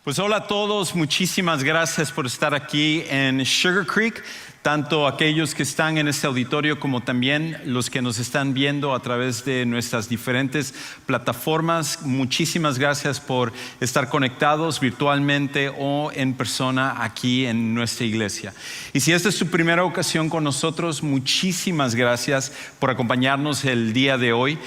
Pues hola a todos, muchísimas gracias por estar aquí en Sugar Creek, tanto aquellos que están en este auditorio como también los que nos están viendo a través de nuestras diferentes plataformas. Muchísimas gracias por estar conectados virtualmente o en persona aquí en nuestra iglesia. Y si esta es tu primera ocasión con nosotros, muchísimas gracias por acompañarnos el día de hoy.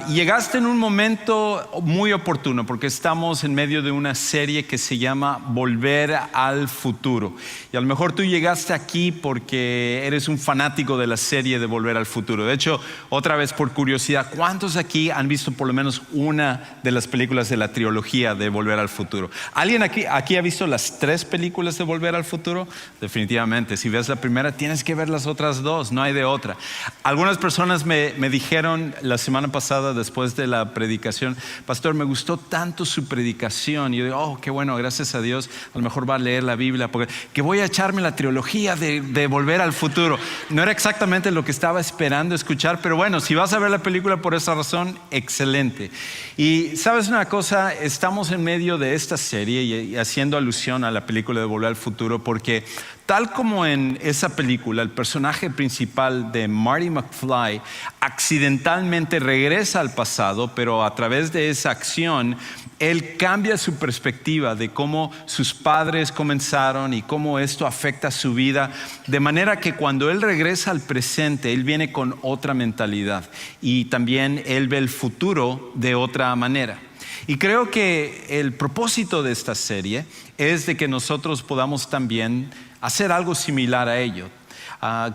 Llegaste en un momento muy oportuno porque estamos en medio de una serie que se llama Volver al Futuro. Y a lo mejor tú llegaste aquí porque eres un fanático de la serie de Volver al Futuro. De hecho, otra vez por curiosidad, ¿cuántos aquí han visto por lo menos una de las películas de la trilogía de Volver al Futuro? ¿Alguien aquí ha visto las 3 películas de Volver al Futuro? Definitivamente, si ves la primera tienes que ver las otras 2, no hay de otra. Algunas personas me dijeron la semana pasada después de la predicación: pastor, me gustó tanto su predicación. Y yo digo, oh, qué bueno, gracias a Dios, a lo mejor va a leer la Biblia, porque que voy a echarme la trilogía de Volver al Futuro. No era exactamente lo que estaba esperando escuchar, pero bueno, si vas a ver la película por esa razón, excelente. Y sabes una cosa, estamos en medio de esta serie y haciendo alusión a la película de Volver al Futuro, porque tal como en esa película, el personaje principal de Marty McFly accidentalmente regresa al pasado, pero a través de esa acción, él cambia su perspectiva de cómo sus padres comenzaron y cómo esto afecta su vida, de manera que cuando él regresa al presente, él viene con otra mentalidad y también él ve el futuro de otra manera. Y creo que el propósito de esta serie es de que nosotros podamos también hacer algo similar a ello.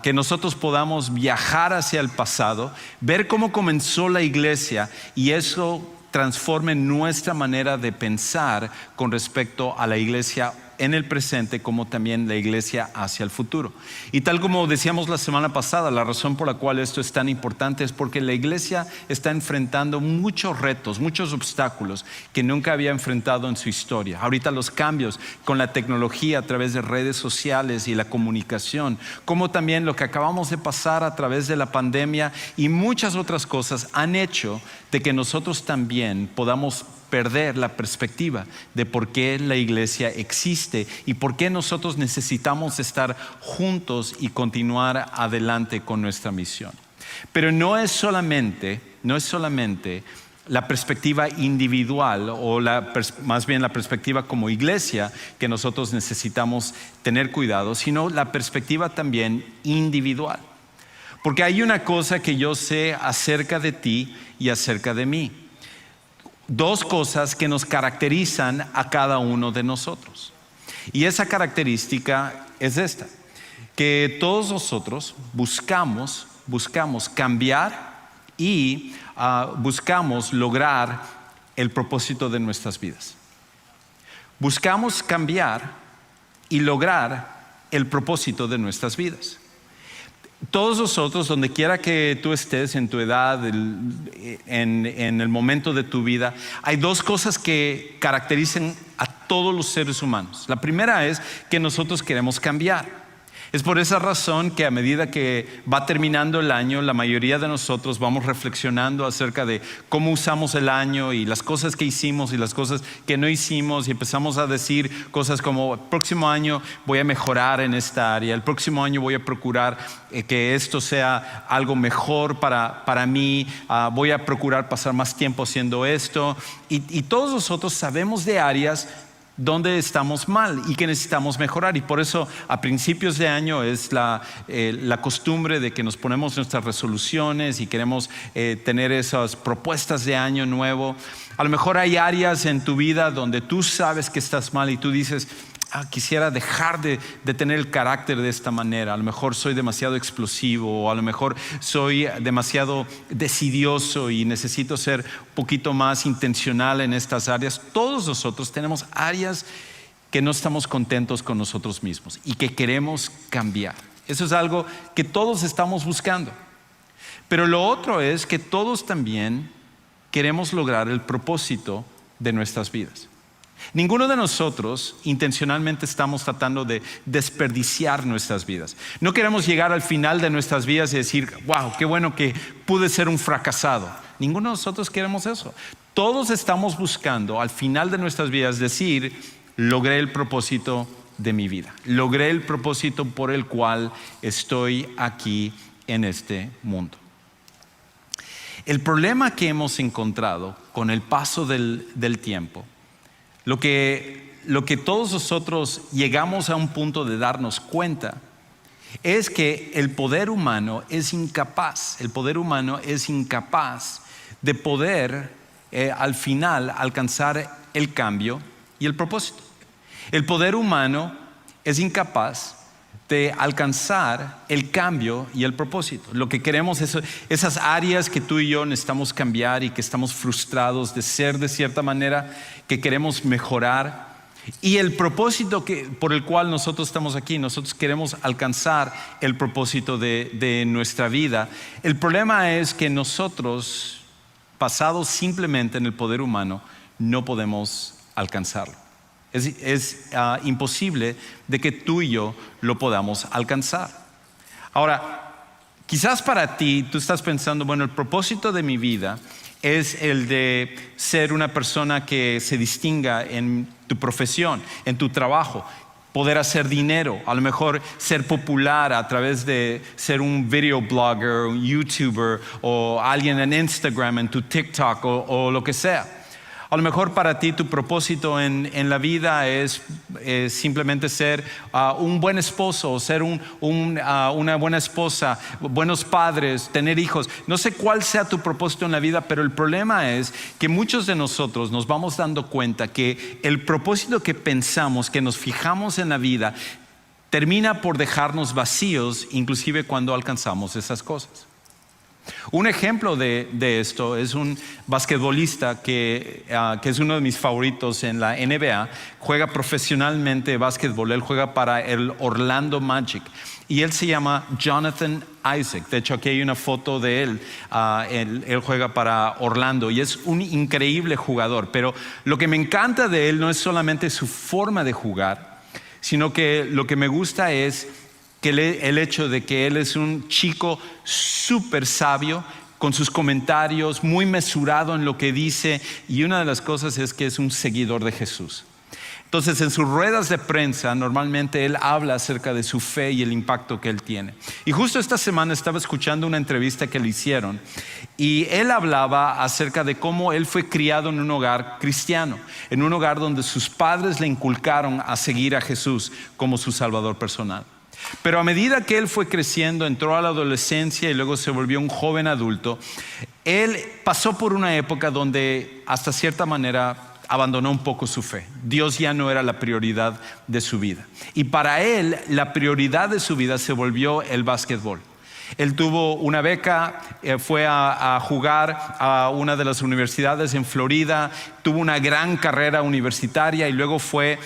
Que nosotros podamos viajar hacia el pasado, ver cómo comenzó la iglesia y eso transforme nuestra manera de pensar con respecto a la iglesia en el presente, como también la iglesia hacia el futuro. Y tal como decíamos la semana pasada, la razón por la cual esto es tan importante es porque la iglesia está enfrentando muchos retos, muchos obstáculos que nunca había enfrentado en su historia. Ahorita los cambios con la tecnología a través de redes sociales y la comunicación, como también lo que acabamos de pasar a través de la pandemia y muchas otras cosas han hecho de que nosotros también podamos perder la perspectiva de por qué la iglesia existe y por qué nosotros necesitamos estar juntos y continuar adelante con nuestra misión. Pero no es solamente la perspectiva individual o más bien la perspectiva como iglesia que nosotros necesitamos tener cuidado, sino la perspectiva también individual. Porque hay una cosa que yo sé acerca de ti y acerca de mí. 2 cosas que nos caracterizan a cada uno de nosotros. Y esa característica es esta: que todos nosotros buscamos cambiar y buscamos lograr el propósito de nuestras vidas. Buscamos cambiar y lograr el propósito de nuestras vidas. Todos nosotros, donde quiera que tú estés en tu edad, en el momento de tu vida, hay 2 cosas que caracterizan a todos los seres humanos. La primera es que nosotros queremos cambiar. Es por esa razón que a medida que va terminando el año, la mayoría de nosotros vamos reflexionando acerca de cómo usamos el año y las cosas que hicimos y las cosas que no hicimos, y empezamos a decir cosas como: el próximo año voy a mejorar en esta área, el próximo año voy a procurar que esto sea algo mejor para mí, voy a procurar pasar más tiempo haciendo esto, y todos nosotros sabemos de áreas donde estamos mal y que necesitamos mejorar. Y por eso a principios de año es la costumbre de que nos ponemos nuestras resoluciones y queremos tener esas propuestas de año nuevo. A lo mejor hay áreas en tu vida donde tú sabes que estás mal y tú dices: quisiera dejar de tener el carácter de esta manera. A lo mejor soy demasiado explosivo, o a lo mejor soy demasiado decidioso y necesito ser un poquito más intencional en estas áreas. Todos nosotros tenemos áreas que no estamos contentos con nosotros mismos y que queremos cambiar. Eso es algo que todos estamos buscando. Pero lo otro es que todos también queremos lograr el propósito de nuestras vidas. Ninguno de nosotros intencionalmente estamos tratando de desperdiciar nuestras vidas. No queremos llegar al final de nuestras vidas y decir: wow, qué bueno que pude ser un fracasado. Ninguno de nosotros queremos eso. Todos estamos buscando al final de nuestras vidas decir: logré el propósito de mi vida. Logré el propósito por el cual estoy aquí en este mundo. El problema que hemos encontrado con el paso del tiempo, lo que todos nosotros llegamos a un punto de darnos cuenta, es que el poder humano es incapaz de poder al final alcanzar el cambio y el propósito. El poder humano es incapaz de alcanzar el cambio y el propósito. Lo que queremos es esas áreas que tú y yo necesitamos cambiar y que estamos frustrados de ser de cierta manera, que queremos mejorar. Y el propósito por el cual nosotros estamos aquí, nosotros queremos alcanzar el propósito de nuestra vida. El problema es que nosotros, basados simplemente en el poder humano, no podemos alcanzarlo. Es imposible de que tú y yo lo podamos alcanzar. Ahora, quizás para ti, tú estás pensando, bueno, el propósito de mi vida es el de ser una persona que se distinga en tu profesión, en tu trabajo, poder hacer dinero, a lo mejor ser popular a través de ser un video blogger, un YouTuber o alguien en Instagram, en tu TikTok o lo que sea. A lo mejor para ti tu propósito en la vida es simplemente ser un buen esposo, o ser una buena esposa, buenos padres, tener hijos. No sé cuál sea tu propósito en la vida, pero el problema es que muchos de nosotros nos vamos dando cuenta que el propósito que pensamos, que nos fijamos en la vida, termina por dejarnos vacíos, inclusive cuando alcanzamos esas cosas. Un ejemplo de esto es un basquetbolista que es uno de mis favoritos en la NBA. Juega profesionalmente básquetbol. Él juega para el Orlando Magic y él se llama Jonathan Isaac. De hecho, aquí hay una foto de él. Él juega para Orlando y es un increíble jugador. Pero lo que me encanta de él no es solamente su forma de jugar, sino que lo que me gusta es que el hecho de que él es un chico súper sabio, con sus comentarios, muy mesurado en lo que dice, y una de las cosas es que es un seguidor de Jesús. Entonces, en sus ruedas de prensa, normalmente él habla acerca de su fe y el impacto que él tiene. Y justo esta semana estaba escuchando una entrevista que le hicieron, y él hablaba acerca de cómo él fue criado en un hogar cristiano, en un hogar donde sus padres le inculcaron a seguir a Jesús como su Salvador personal. Pero a medida que él fue creciendo, entró a la adolescencia y luego se volvió un joven adulto, él pasó por una época donde hasta cierta manera abandonó un poco su fe. Dios ya no era la prioridad de su vida. Y para él, la prioridad de su vida se volvió el básquetbol. Él tuvo una beca, fue a jugar a una de las universidades en Florida, tuvo una gran carrera universitaria y luego fue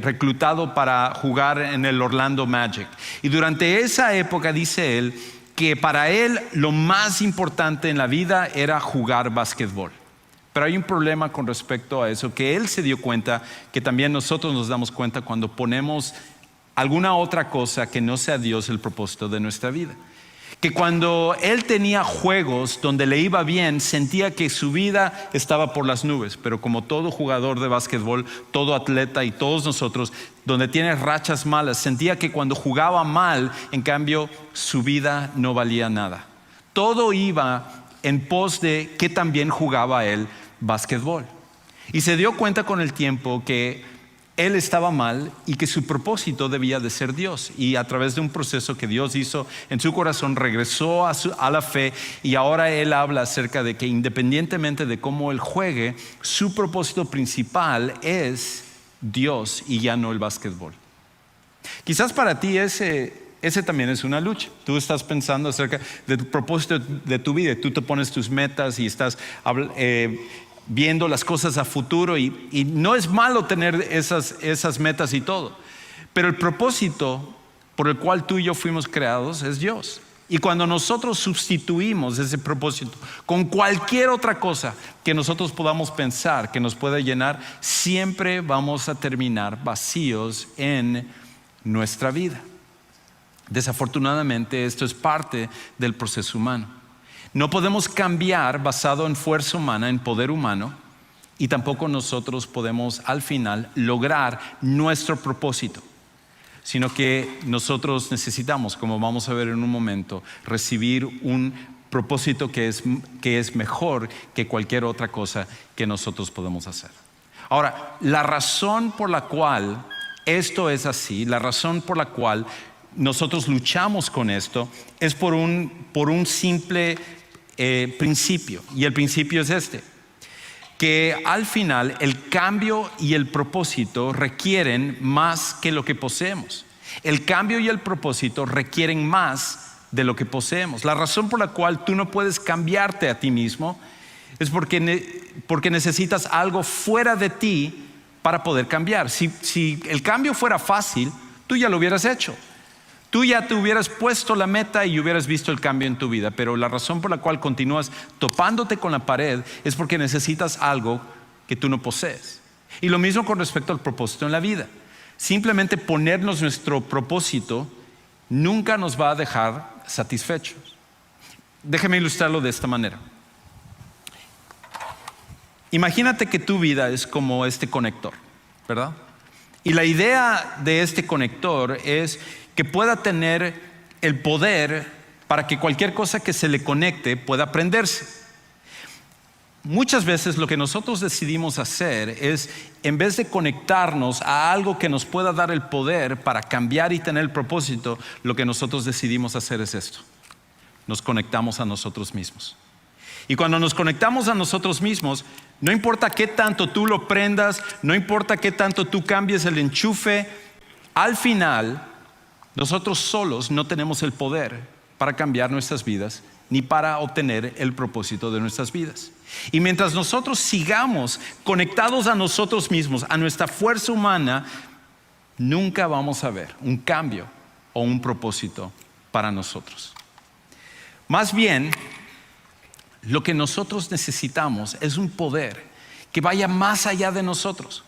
reclutado para jugar en el Orlando Magic. Y durante esa época dice él que para él lo más importante en la vida era jugar básquetbol. Pero hay un problema con respecto a eso, que él se dio cuenta, que también nosotros nos damos cuenta cuando ponemos alguna otra cosa que no sea Dios el propósito de nuestra vida. Que cuando él tenía juegos donde le iba bien, sentía que su vida estaba por las nubes. Pero como todo jugador de básquetbol, todo atleta y todos nosotros, donde tiene rachas malas, sentía que cuando jugaba mal, en cambio, su vida no valía nada. Todo iba en pos de que también jugaba él básquetbol. Y se dio cuenta con el tiempo que él estaba mal y que su propósito debía de ser Dios. Y a través de un proceso que Dios hizo en su corazón, regresó a la fe, y ahora él habla acerca de que independientemente de cómo él juegue, su propósito principal es Dios y ya no el básquetbol. Quizás para ti ese también es una lucha. Tú estás pensando acerca de tu propósito de tu vida. Tú te pones tus metas y estás viendo las cosas a futuro, y no es malo tener esas metas y todo, pero el propósito por el cual tú y yo fuimos creados es Dios. Y cuando nosotros sustituimos ese propósito con cualquier otra cosa que nosotros podamos pensar que nos pueda llenar, siempre vamos a terminar vacíos en nuestra vida. Desafortunadamente, esto es parte del proceso humano. No podemos cambiar basado en fuerza humana, en poder humano, y tampoco nosotros podemos al final lograr nuestro propósito, sino que nosotros necesitamos, como vamos a ver en un momento, recibir un propósito que es mejor que cualquier otra cosa que nosotros podemos hacer. Ahora, la razón por la cual esto es así, la razón por la cual nosotros luchamos con esto, es por un simple principio, y el principio es este: que al final el cambio y el propósito requieren más que lo que poseemos. El cambio y el propósito requieren más de lo que poseemos. La razón por la cual tú no puedes cambiarte a ti mismo es porque necesitas algo fuera de ti para poder cambiar. Si el cambio fuera fácil, tú ya lo hubieras hecho. Tú ya te hubieras puesto la meta y hubieras visto el cambio en tu vida, pero la razón por la cual continúas topándote con la pared es porque necesitas algo que tú no posees. Y lo mismo con respecto al propósito en la vida. Simplemente ponernos nuestro propósito nunca nos va a dejar satisfechos. Déjeme ilustrarlo de esta manera. Imagínate que tu vida es como este conector, ¿verdad? Y la idea de este conector es que pueda tener el poder para que cualquier cosa que se le conecte pueda prenderse. Muchas veces lo que nosotros decidimos hacer es, en vez de conectarnos a algo que nos pueda dar el poder para cambiar y tener el propósito, lo que nosotros decidimos hacer es esto: nos conectamos a nosotros mismos. Y cuando nos conectamos a nosotros mismos, no importa qué tanto tú lo prendas, no importa qué tanto tú cambies el enchufe, al final nosotros solos no tenemos el poder para cambiar nuestras vidas ni para obtener el propósito de nuestras vidas. Y mientras nosotros sigamos conectados a nosotros mismos, a nuestra fuerza humana, nunca vamos a ver un cambio o un propósito para nosotros. Más bien, lo que nosotros necesitamos es un poder que vaya más allá de nosotros,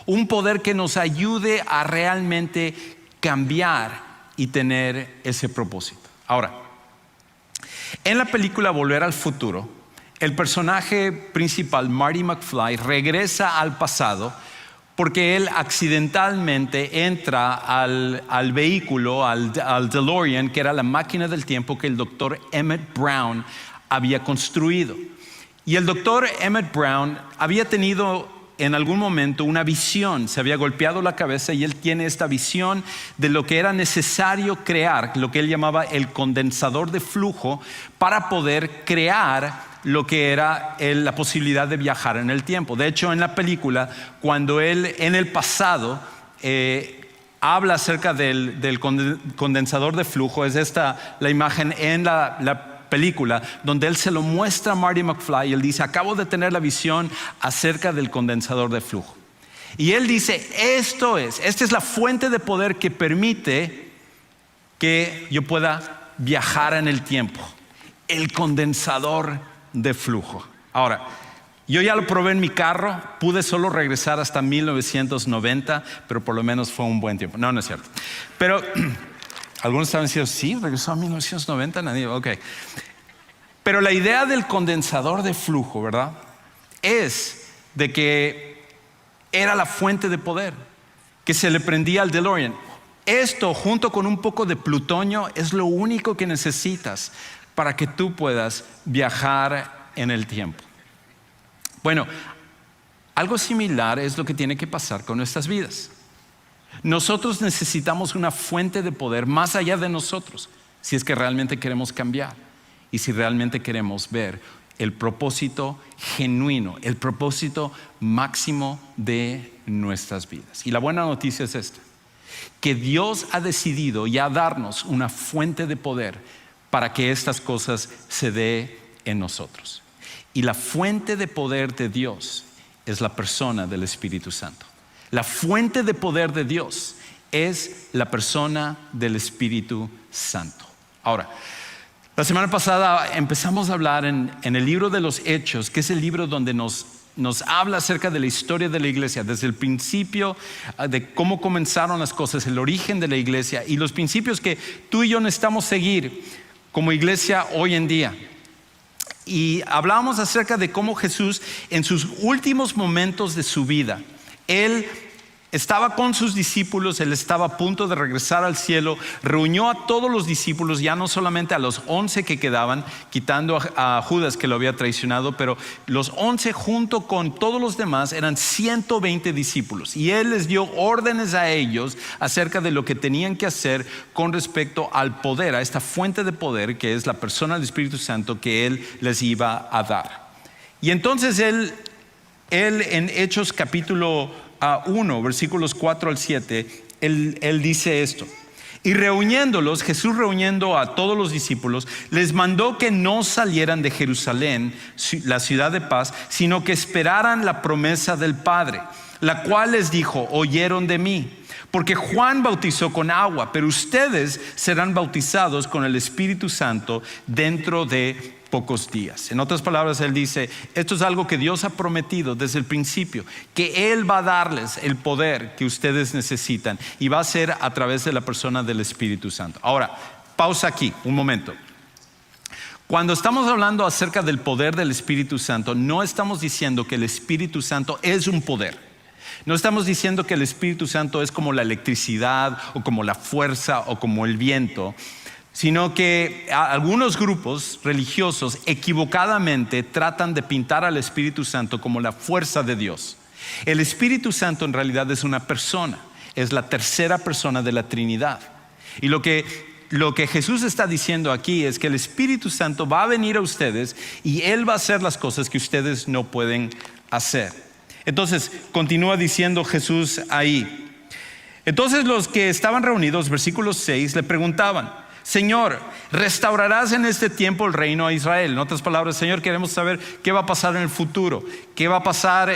un poder que nos ayude a realmente cambiar y tener ese propósito. Ahora, en la película Volver al Futuro, el personaje principal, Marty McFly, regresa al pasado porque él accidentalmente entra al vehículo, al DeLorean, que era la máquina del tiempo que el doctor Emmett Brown había construido. Y el doctor Emmett Brown había tenido en algún momento una visión, se había golpeado la cabeza y él tiene esta visión de lo que era necesario crear, lo que él llamaba el condensador de flujo, para poder crear lo que era la posibilidad de viajar en el tiempo. De hecho, en la película, cuando él en el pasado habla acerca del condensador de flujo, es esta la imagen en la película donde él se lo muestra a Marty McFly y él dice: acabo de tener la visión acerca del condensador de flujo. Y él dice: esta es la fuente de poder que permite que yo pueda viajar en el tiempo, el condensador de flujo. Ahora, yo ya lo probé en mi carro, pude solo regresar hasta 1990, pero por lo menos fue un buen tiempo. No es cierto. Pero algunos estaban diciendo: sí, regresó a 1990, nadie, ok. Pero la idea del condensador de flujo, ¿verdad?, es de que era la fuente de poder que se le prendía al DeLorean. Esto, junto con un poco de plutonio, es lo único que necesitas para que tú puedas viajar en el tiempo. Bueno, algo similar es lo que tiene que pasar con nuestras vidas. Nosotros necesitamos una fuente de poder más allá de nosotros, si es que realmente queremos cambiar y si realmente queremos ver el propósito genuino, el propósito máximo de nuestras vidas. Y la buena noticia es esta: que Dios ha decidido ya darnos una fuente de poder para que estas cosas se den en nosotros. Y la fuente de poder de Dios es la persona del Espíritu Santo. La fuente de poder de Dios es la persona del Espíritu Santo. Ahora, la semana pasada empezamos a hablar en el libro de los Hechos, que es el libro donde nos habla acerca de la historia de la iglesia, desde el principio, de cómo comenzaron las cosas, el origen de la iglesia y los principios que tú y yo necesitamos seguir como iglesia hoy en día. Y hablábamos acerca de cómo Jesús en sus últimos momentos de su vida, Él estaba con sus discípulos, Él estaba a punto de regresar al cielo, reunió a todos los discípulos, ya no solamente a los 11 que quedaban, quitando a Judas que lo había traicionado, pero los 11 junto con todos los demás eran 120 discípulos. Y Él les dio órdenes a ellos acerca de lo que tenían que hacer con respecto al poder, a esta fuente de poder que es la persona del Espíritu Santo que Él les iba a dar. Y entonces Él en Hechos capítulo 1, versículos 4 al 7, él dice esto: y reuniéndolos, Jesús reuniendo a todos los discípulos, les mandó que no salieran de Jerusalén, la ciudad de paz, sino que esperaran la promesa del Padre, la cual les dijo: oyeron de mí. Porque Juan bautizó con agua, pero ustedes serán bautizados con el Espíritu Santo dentro de pocos días. En otras palabras, Él dice, esto es algo que Dios ha prometido desde el principio, que Él va a darles el poder que ustedes necesitan, y va a ser a través de la persona del Espíritu Santo. Ahora, pausa aquí, un momento. Cuando estamos hablando acerca del poder del Espíritu Santo, no estamos diciendo que el Espíritu Santo es un poder. No estamos diciendo que el Espíritu Santo es como la electricidad o como la fuerza o como el viento, sino que algunos grupos religiosos equivocadamente tratan de pintar al Espíritu Santo como la fuerza de Dios. El Espíritu Santo en realidad es una persona, es la tercera persona de la Trinidad. Y lo que Jesús está diciendo aquí es que el Espíritu Santo va a venir a ustedes y Él va a hacer las cosas que ustedes no pueden hacer. Entonces, continúa diciendo Jesús ahí. Entonces los que estaban reunidos, versículo 6, le preguntaban: Señor, ¿restaurarás en este tiempo el reino a Israel? En otras palabras, Señor, queremos saber qué va a pasar en el futuro, qué va a pasar,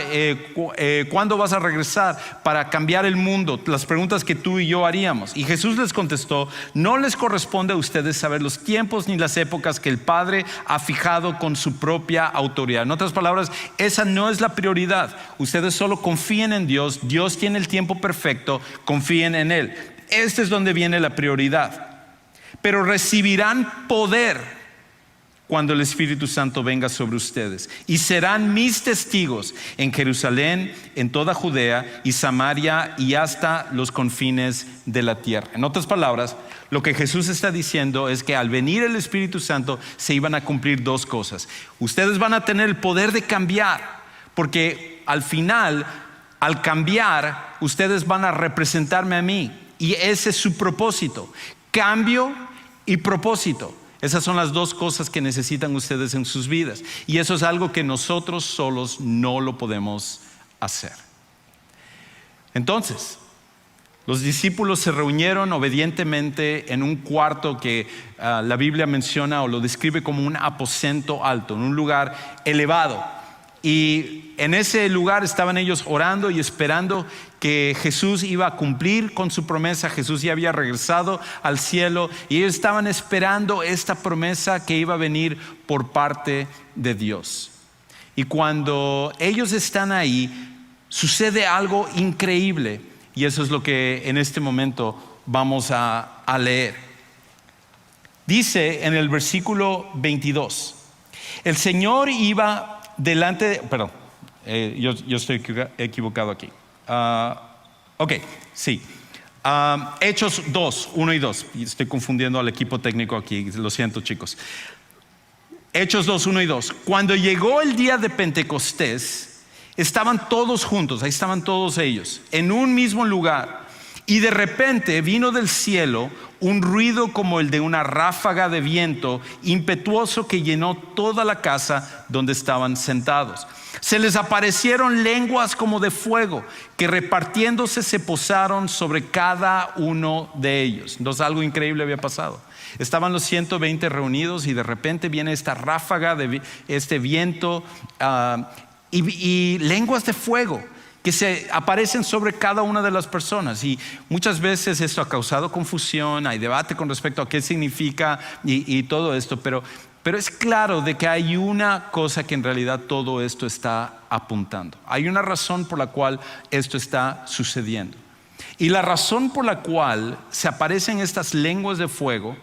cuándo vas a regresar para cambiar el mundo, las preguntas que tú y yo haríamos. Y Jesús les contestó: no les corresponde a ustedes saber los tiempos ni las épocas que el Padre ha fijado con su propia autoridad. En otras palabras, esa no es la prioridad. Ustedes solo confíen en Dios, Dios tiene el tiempo perfecto, confíen en Él. Este es donde viene la prioridad. Pero recibirán poder cuando el Espíritu Santo venga sobre ustedes, y serán mis testigos en Jerusalén, en toda Judea y Samaria y hasta los confines de la tierra. En otras palabras, lo que Jesús está diciendo es que al venir el Espíritu Santo se iban a cumplir dos cosas. Ustedes van a tener el poder de cambiar, porque al final, al cambiar, ustedes van a representarme a mí, y ese es su propósito. Cambio y propósito. Esas son las dos cosas que necesitan ustedes en sus vidas. Y eso es algo que nosotros solos no lo podemos hacer. Entonces, los discípulos se reunieron obedientemente en un cuarto que la Biblia menciona o lo describe como un aposento alto, en un lugar elevado. Y en ese lugar estaban ellos orando y esperando que Jesús iba a cumplir con su promesa. Jesús ya había regresado al cielo y ellos estaban esperando esta promesa que iba a venir por parte de Dios. Y cuando ellos están ahí, sucede algo increíble, y eso es lo que en este momento vamos a leer. Dice en el versículo 22: el Señor iba delante, yo estoy equivocado aquí. Sí. Hechos 2, 1 y 2. Estoy confundiendo al equipo técnico aquí, lo siento, chicos. Hechos 2, 1 y 2. Cuando llegó el día de Pentecostés, estaban todos juntos, ahí estaban todos ellos, en un mismo lugar. Y de repente vino del cielo un ruido como el de una ráfaga de viento impetuoso que llenó toda la casa donde estaban sentados. Se les aparecieron lenguas como de fuego que repartiéndose se posaron sobre cada uno de ellos. Entonces algo increíble había pasado. Estaban los 120 reunidos y de repente viene esta ráfaga de este viento y lenguas de fuego que se aparecen sobre cada una de las personas. Y muchas veces esto ha causado confusión, hay debate con respecto a qué significa y todo esto, pero es claro de que hay una cosa que en realidad todo esto está apuntando. Hay una razón por la cual esto está sucediendo. Y la razón por la cual se aparecen estas lenguas de fuego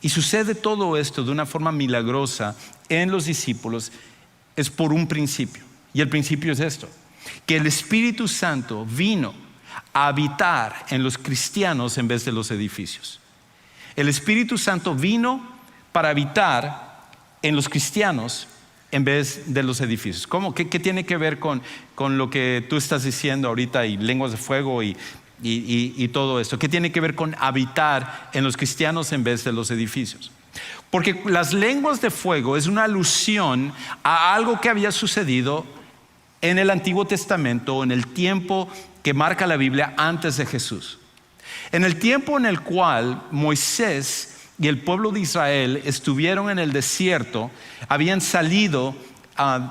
Y sucede todo esto de una forma milagrosa en los discípulos, es por un principio. Y el principio es esto: que el Espíritu Santo vino a habitar en los cristianos en vez de los edificios. El Espíritu Santo vino para habitar en los cristianos en vez de los edificios. ¿Cómo? ¿Qué tiene que ver con lo que tú estás diciendo ahorita y lenguas de fuego y todo esto? ¿Qué tiene que ver con habitar en los cristianos en vez de los edificios? Porque las lenguas de fuego es una alusión a algo que había sucedido en el Antiguo Testamento, en el tiempo que marca la Biblia antes de Jesús. En el tiempo en el cual Moisés y el pueblo de Israel estuvieron en el desierto, habían salido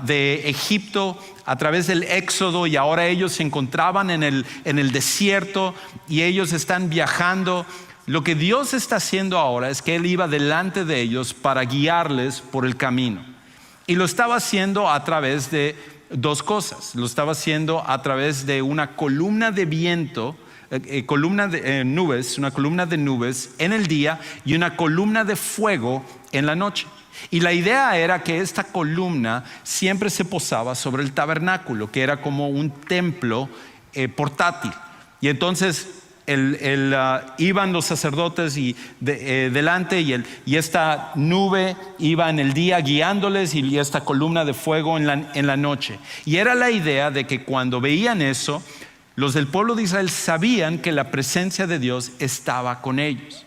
de Egipto a través del Éxodo, y ahora ellos se encontraban en el desierto y ellos están viajando. Lo que Dios está haciendo ahora es que Él iba delante de ellos para guiarles por el camino, y lo estaba haciendo a través de dos cosas. Lo estaba haciendo a través de una columna de viento, una columna de nubes en el día y una columna de fuego en la noche. Y la idea era que esta columna siempre se posaba sobre el tabernáculo, que era como un templo portátil. Y entonces iban los sacerdotes delante, y esta nube iba en el día guiándoles, y esta columna de fuego en la noche. Y era la idea de que cuando veían eso, los del pueblo de Israel sabían que la presencia de Dios estaba con ellos.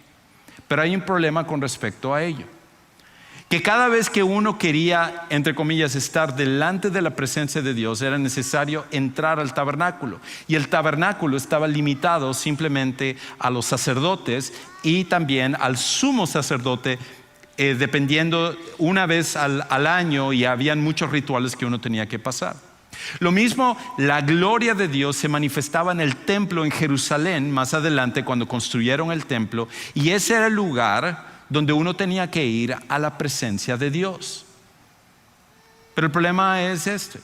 Pero hay un problema con respecto a ello: que cada vez que uno quería, entre comillas, estar delante de la presencia de Dios, era necesario entrar al tabernáculo. Y el tabernáculo estaba limitado simplemente a los sacerdotes y también al sumo sacerdote, dependiendo una vez al año, y habían muchos rituales que uno tenía que pasar. Lo mismo, la gloria de Dios se manifestaba en el templo en Jerusalén más adelante cuando construyeron el templo, y ese era el lugar donde uno tenía que ir a la presencia de Dios. Pero el problema es este: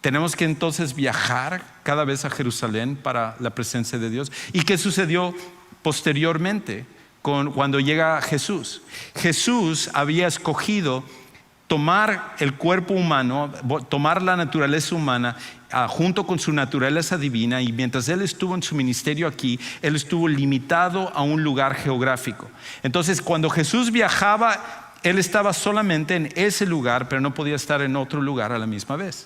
tenemos que entonces viajar cada vez a Jerusalén para la presencia de Dios. ¿Y qué sucedió posteriormente cuando llega Jesús? Jesús había escogido tomar el cuerpo humano, tomar la naturaleza humana junto con su naturaleza divina, y mientras Él estuvo en su ministerio aquí, Él estuvo limitado a un lugar geográfico. Entonces, cuando Jesús viajaba, Él estaba solamente en ese lugar, pero no podía estar en otro lugar a la misma vez.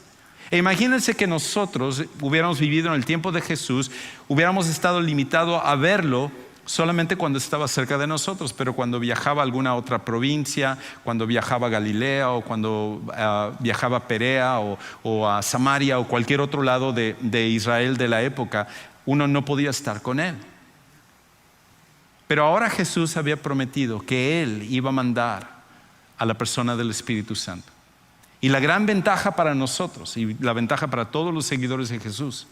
E imagínense que nosotros hubiéramos vivido en el tiempo de Jesús, hubiéramos estado limitados a verlo solamente cuando estaba cerca de nosotros, pero cuando viajaba a alguna otra provincia, cuando viajaba a Galilea, o cuando viajaba a Perea o a Samaria, o cualquier otro lado de Israel de la época, uno no podía estar con Él. Pero ahora Jesús había prometido que Él iba a mandar a la persona del Espíritu Santo. Y la gran ventaja para nosotros, y la ventaja para todos los seguidores de Jesús,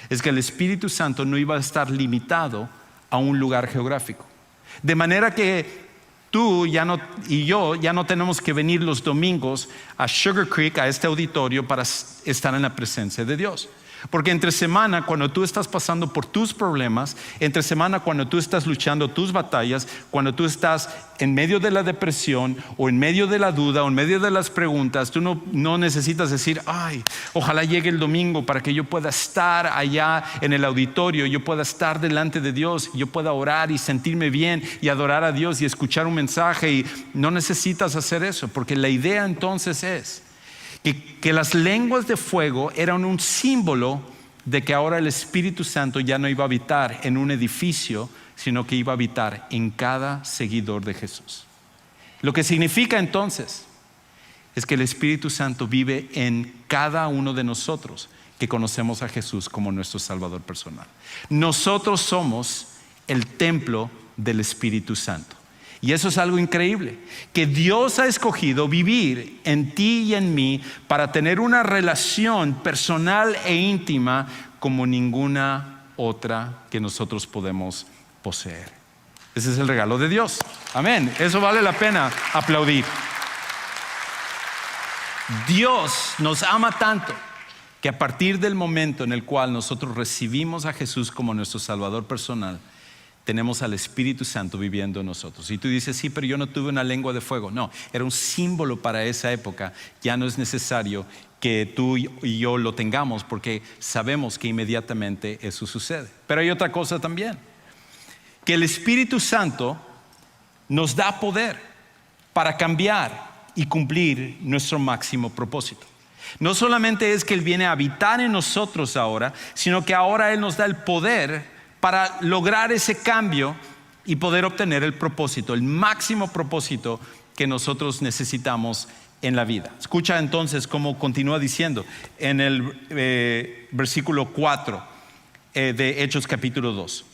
es que el Espíritu Santo no iba a estar limitado a un lugar geográfico. De manera que tú y yo ya no tenemos que venir los domingos a Sugar Creek, a este auditorio, para estar en la presencia de Dios. Porque entre semana, cuando tú estás pasando por tus problemas, entre semana cuando tú estás luchando tus batallas, cuando tú estás en medio de la depresión, o en medio de la duda, o en medio de las preguntas, tú no necesitas decir: ay, ojalá llegue el domingo para que yo pueda estar allá en el auditorio, yo pueda estar delante de Dios, yo pueda orar y sentirme bien y adorar a Dios y escuchar un mensaje. Y no necesitas hacer eso, porque la idea entonces es que las lenguas de fuego eran un símbolo de que ahora el Espíritu Santo ya no iba a habitar en un edificio, sino que iba a habitar en cada seguidor de Jesús. Lo que significa entonces es que el Espíritu Santo vive en cada uno de nosotros que conocemos a Jesús como nuestro Salvador personal. Nosotros somos el templo del Espíritu Santo. Y eso es algo increíble, que Dios ha escogido vivir en ti y en mí para tener una relación personal e íntima como ninguna otra que nosotros podemos poseer. Ese es el regalo de Dios. Amén. Eso vale la pena aplaudir. Dios nos ama tanto que a partir del momento en el cual nosotros recibimos a Jesús como nuestro Salvador personal, tenemos al Espíritu Santo viviendo en nosotros. Y tú dices, sí, pero yo no tuve una lengua de fuego. No, era un símbolo para esa época. Ya no es necesario que tú y yo lo tengamos porque sabemos que inmediatamente eso sucede. Pero hay otra cosa también, que el Espíritu Santo nos da poder para cambiar y cumplir nuestro máximo propósito. No solamente es que Él viene a habitar en nosotros ahora, sino que ahora Él nos da el poder para lograr ese cambio y poder obtener el propósito, el máximo propósito que nosotros necesitamos en la vida. Escucha entonces cómo continúa diciendo en el versículo 4 de Hechos capítulo 2.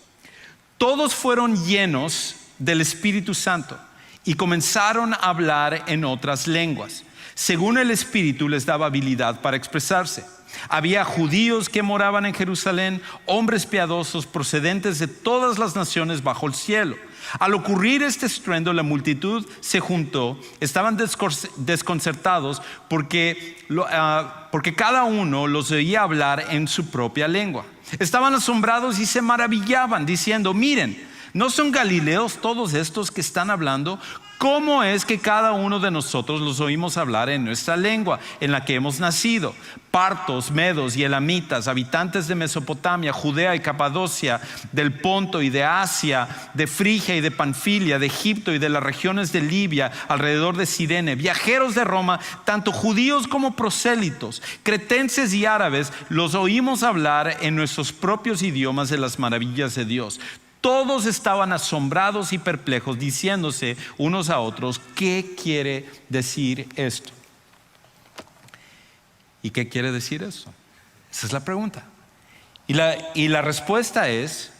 Todos fueron llenos del Espíritu Santo y comenzaron a hablar en otras lenguas, según el Espíritu les daba habilidad para expresarse. Había judíos que moraban en Jerusalén, hombres piadosos procedentes de todas las naciones bajo el cielo. Al ocurrir este estruendo, la multitud se juntó, estaban desconcertados porque cada uno los oía hablar en su propia lengua. Estaban asombrados y se maravillaban, diciendo, miren, ¿no son galileos todos estos que están hablando? ¿Cómo es que cada uno de nosotros los oímos hablar en nuestra lengua en la que hemos nacido? Partos, medos y elamitas, habitantes de Mesopotamia, Judea y Capadocia, del Ponto y de Asia, de Frigia y de Panfilia, de Egipto y de las regiones de Libia, alrededor de Cirene, viajeros de Roma, tanto judíos como prosélitos, cretenses y árabes, los oímos hablar en nuestros propios idiomas de las maravillas de Dios. Todos estaban asombrados y perplejos, diciéndose unos a otros, ¿qué quiere decir esto? ¿Y qué quiere decir eso? Esa es la pregunta. Y la respuesta es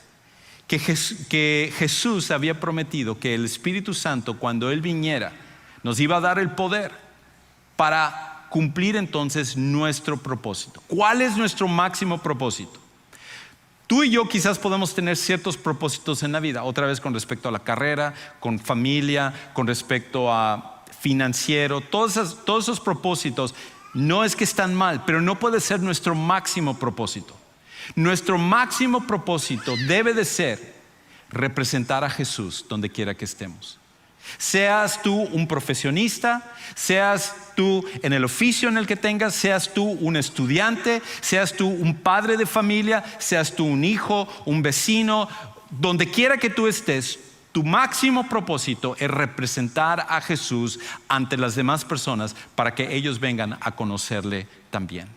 que Jesús había prometido que el Espíritu Santo, cuando Él viniera, nos iba a dar el poder para cumplir entonces nuestro propósito. ¿Cuál es nuestro máximo propósito? Tú y yo quizás podemos tener ciertos propósitos en la vida, otra vez con respecto a la carrera, con familia, con respecto a financiero, todos esos propósitos no es que están mal, pero no puede ser nuestro máximo propósito. Nuestro máximo propósito debe de ser representar a Jesús donde quiera que estemos. Seas tú un profesionista, seas tú en el oficio en el que tengas, seas tú un estudiante, seas tú un padre de familia, seas tú un hijo, un vecino, donde quiera que tú estés, tu máximo propósito es representar a Jesús ante las demás personas para que ellos vengan a conocerle también.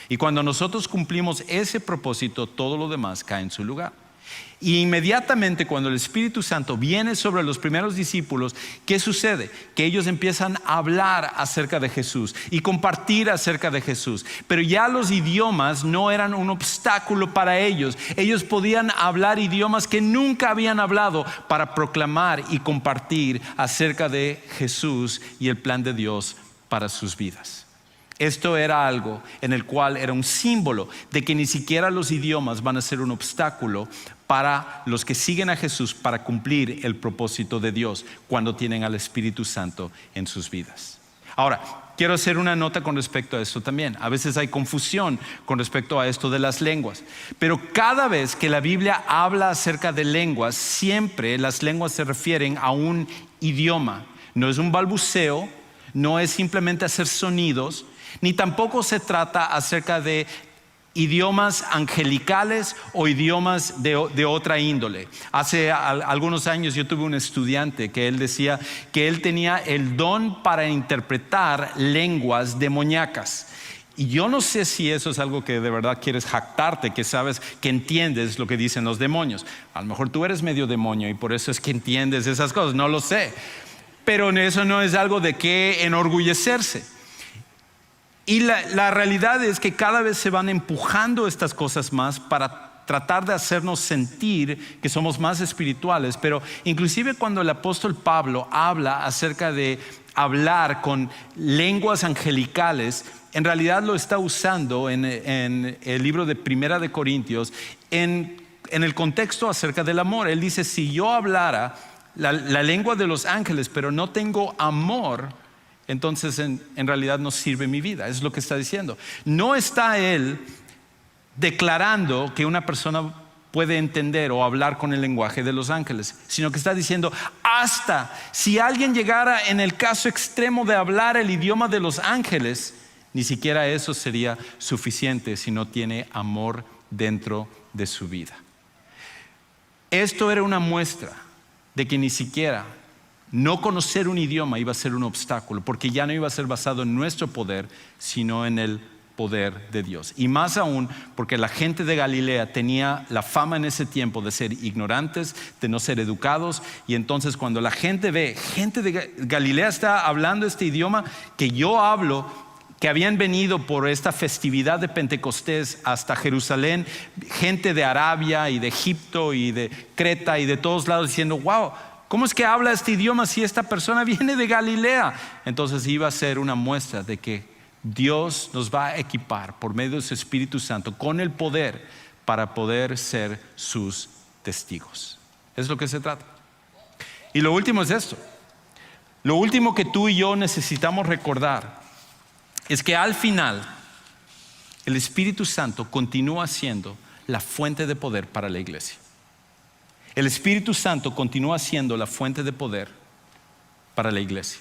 Y cuando nosotros cumplimos ese propósito, todo lo demás cae en su lugar. Y inmediatamente cuando el Espíritu Santo viene sobre los primeros discípulos, ¿qué sucede? Que ellos empiezan a hablar acerca de Jesús y compartir acerca de Jesús. Pero ya los idiomas no eran un obstáculo para ellos. Ellos podían hablar idiomas que nunca habían hablado para proclamar y compartir acerca de Jesús y el plan de Dios para sus vidas. Esto era algo en el cual era un símbolo de que ni siquiera los idiomas van a ser un obstáculo para los que siguen a Jesús para cumplir el propósito de Dios cuando tienen al Espíritu Santo en sus vidas. Ahora, quiero hacer una nota con respecto a esto también. A veces hay confusión con respecto a esto de las lenguas, pero cada vez que la Biblia habla acerca de lenguas, siempre las lenguas se refieren a un idioma. No es un balbuceo, no es simplemente hacer sonidos, ni tampoco se trata acerca de idiomas angelicales o idiomas de otra índole. Hace algunos años yo tuve un estudiante que él decía que él tenía el don para interpretar lenguas demoníacas. Y yo no sé si eso es algo que de verdad quieres jactarte, que sabes, que entiendes lo que dicen los demonios. A lo mejor tú eres medio demonio y por eso es que entiendes esas cosas, no lo sé. Pero eso no es algo de qué enorgullecerse. Y la realidad es que cada vez se van empujando estas cosas más para tratar de hacernos sentir que somos más espirituales. Pero inclusive cuando el apóstol Pablo habla acerca de hablar con lenguas angelicales, en realidad lo está usando en el libro de Primera de Corintios en el contexto acerca del amor. Él dice, si yo hablara la lengua de los ángeles pero no tengo amor, entonces en realidad no sirve mi vida. Es lo que está diciendo. No está él declarando que una persona puede entender o hablar con el lenguaje de los ángeles, sino que está diciendo, hasta si alguien llegara en el caso extremo de hablar el idioma de los ángeles, ni siquiera eso sería suficiente si no tiene amor dentro de su vida. Esto era una muestra de que ni siquiera no conocer un idioma iba a ser un obstáculo, porque ya no iba a ser basado en nuestro poder, sino en el poder de Dios. Y más aún porque la gente de Galilea tenía la fama en ese tiempo de ser ignorantes, de no ser educados, y entonces cuando la gente ve, gente de Galilea está hablando este idioma que yo hablo, que habían venido por esta festividad de Pentecostés hasta Jerusalén, gente de Arabia y de Egipto y de Creta y de todos lados diciendo, wow, ¿cómo es que habla este idioma si esta persona viene de Galilea? Entonces iba a ser una muestra de que Dios nos va a equipar por medio de su Espíritu Santo con el poder para poder ser sus testigos. Es lo que se trata. Y lo último es esto. Lo último que tú y yo necesitamos recordar es que al final el Espíritu Santo continúa siendo la fuente de poder para la iglesia. El Espíritu Santo continúa siendo la fuente de poder para la iglesia.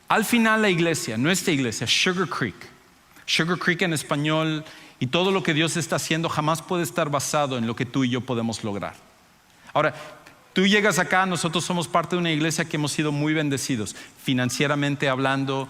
Al final la iglesia, nuestra iglesia, Sugar Creek en español, y todo lo que Dios está haciendo jamás puede estar basado en lo que tú y yo podemos lograr. Ahora, tú llegas acá, nosotros somos parte de una iglesia que hemos sido muy bendecidos, financieramente hablando,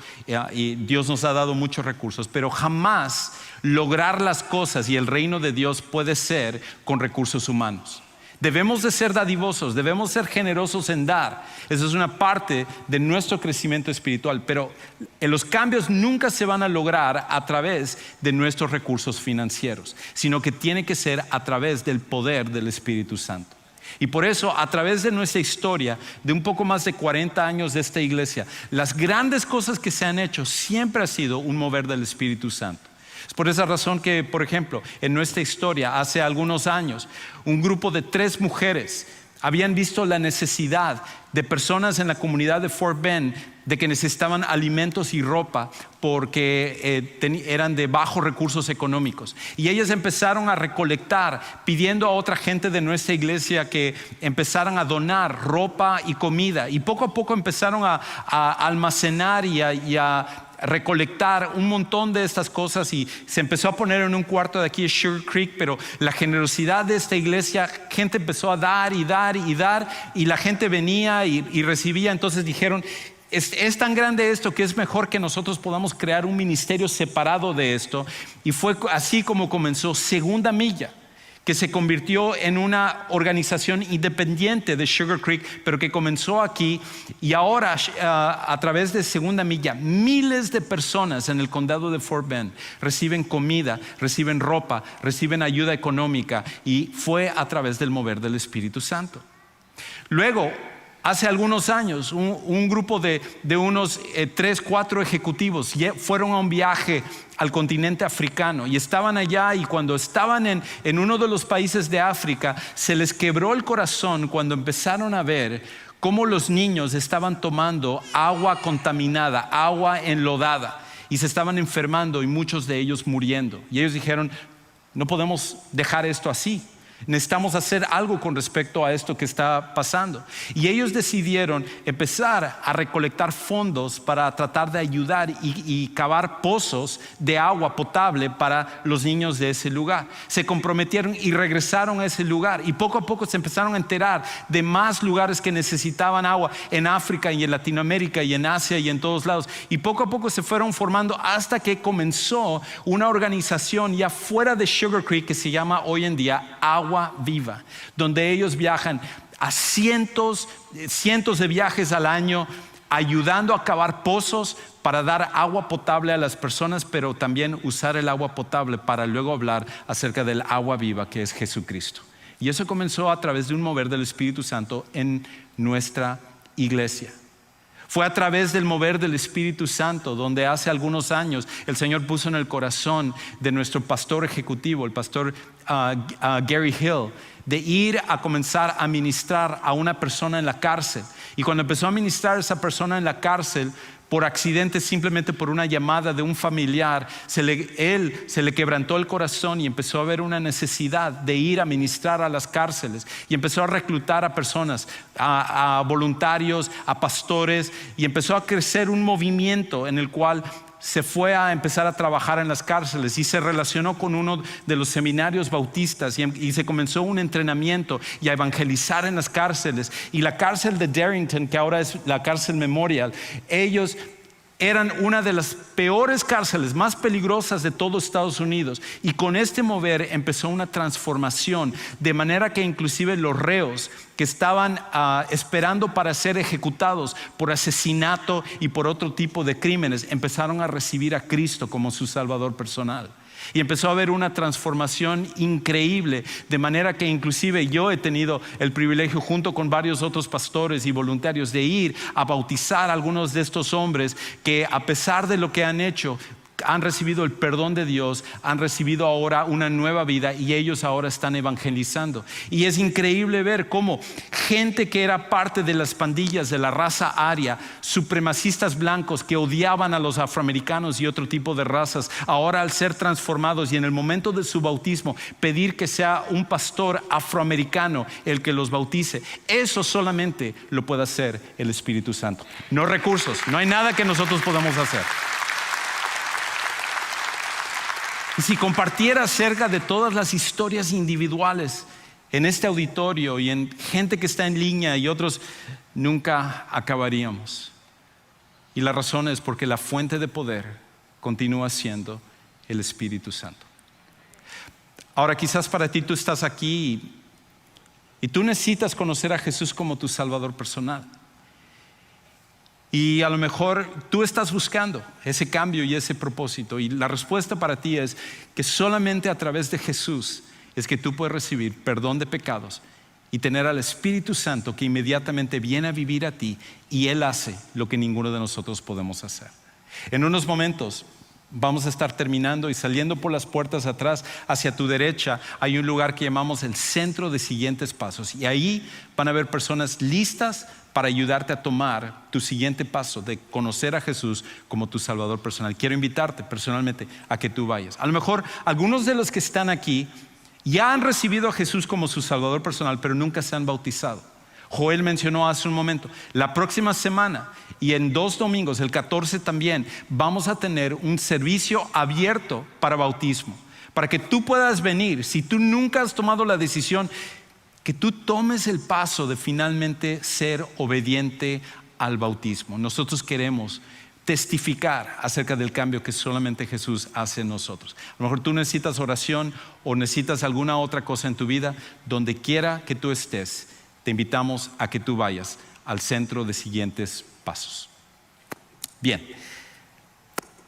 y Dios nos ha dado muchos recursos, pero jamás lograr las cosas y el reino de Dios puede ser con recursos humanos. Debemos de ser dadivosos, debemos ser generosos en dar. Esa es una parte de nuestro crecimiento espiritual, pero los cambios nunca se van a lograr a través de nuestros recursos financieros, sino que tiene que ser a través del poder del Espíritu Santo. Y por eso, a través de nuestra historia, de un poco más de 40 años de esta iglesia, las grandes cosas que se han hecho siempre ha sido un mover del Espíritu Santo. Es por esa razón que, por ejemplo, en nuestra historia, hace algunos años, un grupo de 3 mujeres habían visto la necesidad de personas en la comunidad de Fort Bend de que necesitaban alimentos y ropa porque eran de bajos recursos económicos. Y ellas empezaron a recolectar, pidiendo a otra gente de nuestra iglesia que empezaran a donar ropa y comida. Y poco a poco empezaron a almacenar y a recolectar un montón de estas cosas, y se empezó a poner en un cuarto de aquí de Sugar Creek. Pero la generosidad de esta iglesia, gente empezó a dar y dar y dar, y la gente venía y recibía. Entonces dijeron, es tan grande esto que es mejor que nosotros podamos crear un ministerio separado de esto. Y fue así como comenzó Segunda Milla, que se convirtió en una organización independiente de Sugar Creek, pero que comenzó aquí. Y ahora, a través de Segunda Milla, miles de personas en el condado de Fort Bend reciben comida, reciben ropa, reciben ayuda económica, y fue a través del mover del Espíritu Santo. Luego, hace algunos años, un grupo de unos 3, 4 ejecutivos fueron a un viaje al continente africano, y estaban allá, y cuando estaban en uno de los países de África, se les quebró el corazón cuando empezaron a ver cómo los niños estaban tomando agua contaminada, agua enlodada, y se estaban enfermando, y muchos de ellos muriendo. Y ellos dijeron, no podemos dejar esto así. Necesitamos hacer algo con respecto a esto que está pasando. Y ellos decidieron empezar a recolectar fondos para tratar de ayudar y cavar pozos de agua potable para los niños de ese lugar. Se comprometieron y regresaron a ese lugar, y poco a poco se empezaron a enterar de más lugares que necesitaban agua en África y en Latinoamérica y en Asia y en todos lados. Y poco a poco se fueron formando hasta que comenzó una organización ya fuera de Sugar Creek que se llama hoy en día Agua Viva, donde ellos viajan a cientos de viajes al año, ayudando a cavar pozos para dar agua potable a las personas, pero también usar el agua potable para luego hablar acerca del agua viva, que es Jesucristo. Y eso comenzó a través de un mover del Espíritu Santo en nuestra iglesia. Fue a través del mover del Espíritu Santo donde hace algunos años el Señor puso en el corazón de nuestro pastor ejecutivo, el pastor Gary Hill, de ir a comenzar a ministrar a una persona en la cárcel. Y cuando empezó a ministrar a esa persona en la cárcel, por accidente, simplemente por una llamada de un familiar, él se le quebrantó el corazón y empezó a ver una necesidad de ir a ministrar a las cárceles, y empezó a reclutar a personas, a voluntarios, a pastores, y empezó a crecer un movimiento en el cual se fue a empezar a trabajar en las cárceles y se relacionó con uno de los seminarios bautistas, y se comenzó un entrenamiento y a evangelizar en las cárceles. Y la cárcel de Darrington, que ahora es la cárcel Memorial, ellos eran una de las peores cárceles, más peligrosas de todo Estados Unidos, y con este mover empezó una transformación, de manera que inclusive los reos que estaban esperando para ser ejecutados por asesinato y por otro tipo de crímenes empezaron a recibir a Cristo como su Salvador personal. Y empezó a haber una transformación increíble, de manera que inclusive yo he tenido el privilegio, junto con varios otros pastores y voluntarios, de ir a bautizar a algunos de estos hombres que, a pesar de lo que han hecho, han recibido el perdón de Dios, han recibido ahora una nueva vida, y ellos ahora están evangelizando. Y es increíble ver cómo gente que era parte de las pandillas de la raza aria, supremacistas blancos que odiaban a los afroamericanos y otro tipo de razas, ahora, al ser transformados y en el momento de su bautismo pedir que sea un pastor afroamericano el que los bautice, eso solamente lo puede hacer el Espíritu Santo. No recursos, no hay nada que nosotros podamos hacer. Y si compartiera acerca de todas las historias individuales en este auditorio y en gente que está en línea y otros, nunca acabaríamos. Y la razón es porque la fuente de poder continúa siendo el Espíritu Santo. Ahora, quizás para ti, tú estás aquí y tú necesitas conocer a Jesús como tu Salvador personal. Y a lo mejor tú estás buscando ese cambio y ese propósito, y la respuesta para ti es que solamente a través de Jesús es que tú puedes recibir perdón de pecados y tener al Espíritu Santo, que inmediatamente viene a vivir a ti, y Él hace lo que ninguno de nosotros podemos hacer. En unos momentos vamos a estar terminando, y saliendo por las puertas atrás, hacia tu derecha, hay un lugar que llamamos el Centro de Siguientes Pasos, y ahí van a haber personas listas para ayudarte a tomar tu siguiente paso de conocer a Jesús como tu Salvador personal. Quiero invitarte personalmente a que tú vayas. A lo mejor algunos de los que están aquí ya han recibido a Jesús como su Salvador personal, pero nunca se han bautizado. Joel mencionó hace un momento, la próxima semana y en 2 domingos, el 14 también, vamos a tener un servicio abierto para bautismo, para que tú puedas venir. Si tú nunca has tomado la decisión, que tú tomes el paso de finalmente ser obediente al bautismo. Nosotros queremos testificar acerca del cambio que solamente Jesús hace en nosotros. A lo mejor tú necesitas oración o necesitas alguna otra cosa en tu vida. Donde quiera que tú estés, te invitamos a que tú vayas al Centro de Siguientes Pasos. Bien,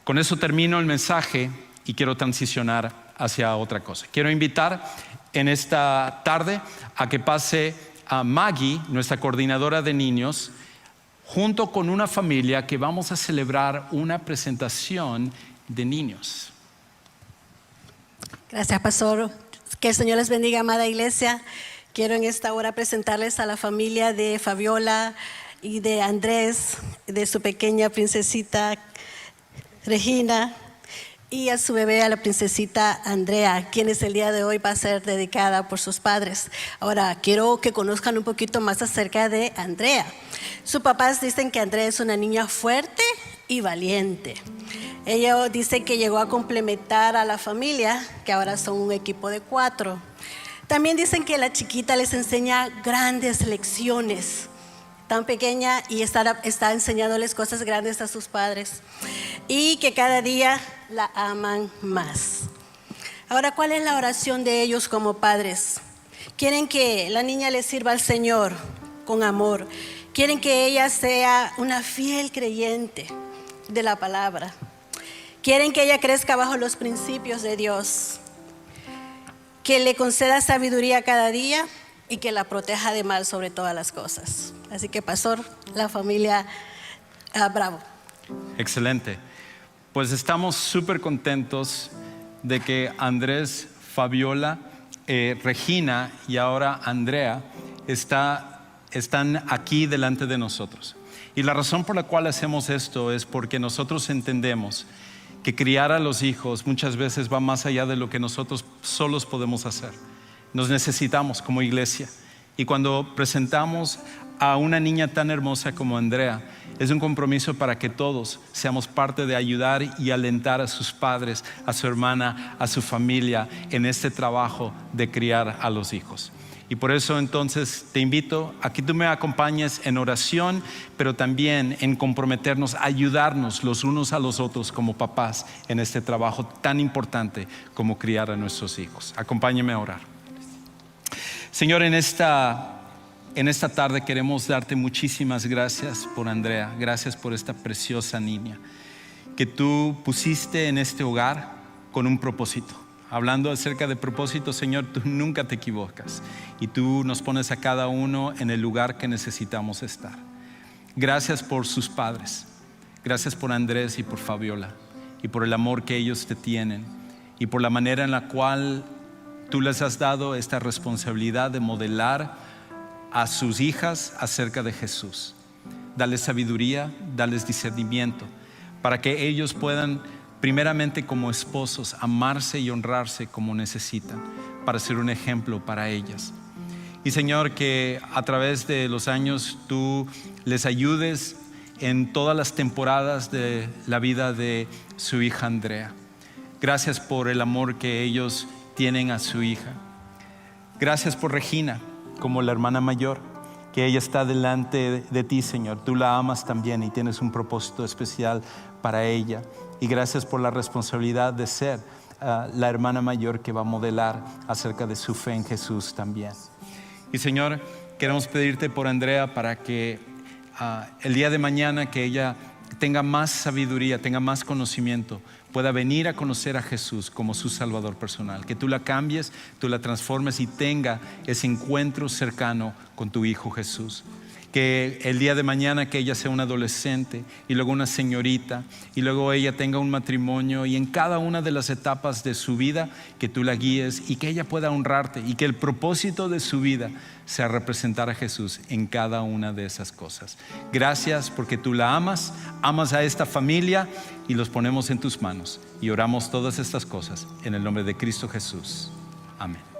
con eso termino el mensaje y quiero transicionar hacia otra cosa. Quiero invitar en esta tarde a que pase a Maggie, nuestra coordinadora de niños, junto con una familia que vamos a celebrar una presentación de niños. Gracias, pastor. Que el Señor les bendiga, amada iglesia. Quiero en esta hora presentarles a la familia de Fabiola y de Andrés, de su pequeña princesita Regina, y a su bebé, a la princesita Andrea, quien el día de hoy va a ser dedicada por sus padres. Ahora, quiero que conozcan un poquito más acerca de Andrea. Sus papás dicen que Andrea es una niña fuerte y valiente. Ella dice que llegó a complementar a la familia, que ahora son un equipo de 4. También dicen que la chiquita les enseña grandes lecciones. Tan pequeña y está enseñándoles cosas grandes a sus padres, y que cada día la aman más. Ahora, ¿cuál es la oración de ellos como padres? Quieren que la niña les sirva al Señor con amor. Quieren que ella sea una fiel creyente de la palabra. Quieren que ella crezca bajo los principios de Dios, que le conceda sabiduría cada día y que la proteja de mal sobre todas las cosas. Así que, pastor, la familia Bravo. Excelente. Pues estamos súper contentos de que Andrés, Fabiola, Regina y ahora Andrea están aquí delante de nosotros. Y la razón por la cual hacemos esto es porque nosotros entendemos que criar a los hijos muchas veces va más allá de lo que nosotros solos podemos hacer. Nos necesitamos como iglesia. Y cuando presentamos a una niña tan hermosa como Andrea, es un compromiso para que todos seamos parte de ayudar y alentar a sus padres, a su hermana, a su familia en este trabajo de criar a los hijos. Y por eso entonces te invito a que tú me acompañes en oración, pero también en comprometernos, a ayudarnos los unos a los otros como papás en este trabajo tan importante como criar a nuestros hijos. Acompáñame a orar. Señor, en esta tarde queremos darte muchísimas gracias por Andrea. Gracias por esta preciosa niña que tú pusiste en este hogar con un propósito. Hablando acerca de propósito, Señor, tú nunca te equivocas y tú nos pones a cada uno en el lugar que necesitamos estar. Gracias por sus padres. Gracias por Andrés y por Fabiola y por el amor que ellos te tienen y por la manera en la cual tú les has dado esta responsabilidad de modelar a sus hijas acerca de Jesús. Dales sabiduría, dales discernimiento para que ellos puedan primeramente como esposos amarse y honrarse como necesitan para ser un ejemplo para ellas. Y Señor, que a través de los años tú les ayudes en todas las temporadas de la vida de su hija Andrea. Gracias por el amor que ellos tienen a su hija. Gracias por Regina como la hermana mayor, que ella está delante de ti, Señor. Tú la amas también y tienes un propósito especial para ella. Y gracias por la responsabilidad de ser la hermana mayor que va a modelar acerca de su fe en Jesús también. Y Señor, queremos pedirte por Andrea para que el día de mañana que ella tenga más sabiduría, tenga más conocimiento, pueda venir a conocer a Jesús como su Salvador personal. Que tú la cambies, tú la transformes y tenga ese encuentro cercano con tu Hijo Jesús. Que el día de mañana que ella sea una adolescente y luego una señorita y luego ella tenga un matrimonio y en cada una de las etapas de su vida que tú la guíes y que ella pueda honrarte y que el propósito de su vida sea representar a Jesús en cada una de esas cosas. Gracias porque tú la amas a esta familia y los ponemos en tus manos y oramos todas estas cosas en el nombre de Cristo Jesús. Amén.